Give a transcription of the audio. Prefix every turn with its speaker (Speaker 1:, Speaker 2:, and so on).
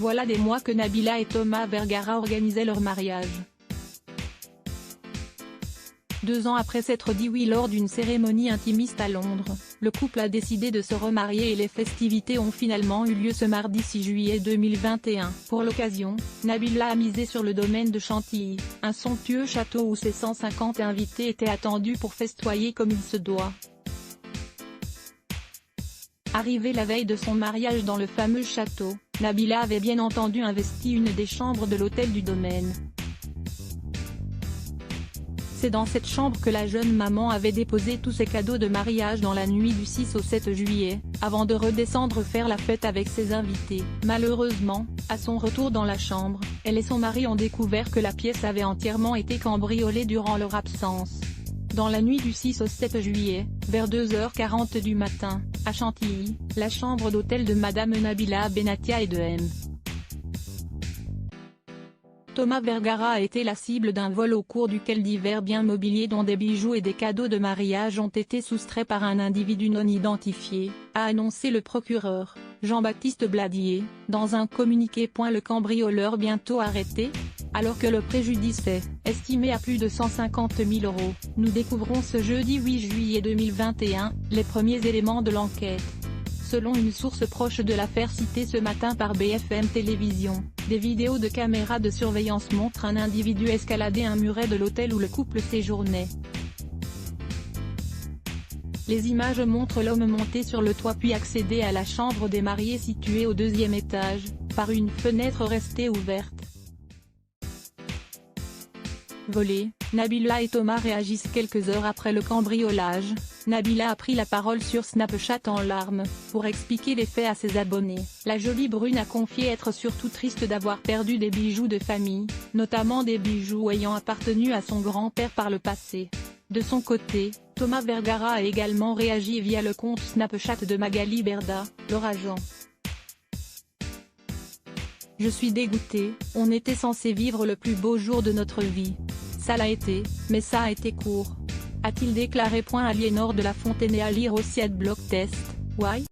Speaker 1: Voilà des mois que Nabila et Thomas Vergara organisaient leur mariage. 2 ans après s'être dit oui lors d'une cérémonie intimiste à Londres, le couple a décidé de se remarier et les festivités ont finalement eu lieu ce mardi 6 juillet 2021. Pour l'occasion, Nabila a misé sur le domaine de Chantilly, un somptueux château où ses 150 invités étaient attendus pour festoyer comme il se doit. Arrivée la veille de son mariage dans le fameux château, Nabila avait bien entendu investi une des chambres de l'hôtel du domaine. C'est dans cette chambre que la jeune maman avait déposé tous ses cadeaux de mariage dans la nuit du 6 au 7 juillet, avant de redescendre faire la fête avec ses invités. Malheureusement, à son retour dans la chambre, elle et son mari ont découvert que la pièce avait entièrement été cambriolée durant leur absence. Dans la nuit du 6 au 7 juillet, vers 2h40 du matin, à Chantilly, la chambre d'hôtel de Madame Nabila Benatia et de M. Thomas Vergara a été la cible d'un vol au cours duquel divers biens mobiliers dont des bijoux et des cadeaux de mariage ont été soustraits par un individu non identifié, a annoncé le procureur, Jean-Baptiste Bladier, dans un communiqué. Le cambrioleur bientôt arrêté ? Alors que le préjudice est estimé à plus de 150 000 €, nous découvrons ce jeudi 8 juillet 2021, les premiers éléments de l'enquête. Selon une source proche de l'affaire citée ce matin par BFM Télévision, des vidéos de caméras de surveillance montrent un individu escalader un muret de l'hôtel où le couple séjournait. Les images montrent l'homme monter sur le toit puis accéder à la chambre des mariés située au 2e étage, par une fenêtre restée ouverte. Volés, Nabila et Thomas réagissent quelques heures après le cambriolage. Nabila a pris la parole sur Snapchat en larmes, pour expliquer les faits à ses abonnés. La jolie brune a confié être surtout triste d'avoir perdu des bijoux de famille, notamment des bijoux ayant appartenu à son grand-père par le passé. De son côté, Thomas Vergara a également réagi via le compte Snapchat de Magali Berda, leur agent. Je suis dégoûté, on était censé vivre le plus beau jour de notre vie. Ça l'a été, mais ça a été court. A-t-il déclaré. Aliénor de la Fontaine à lire aussi @blogtest. Why?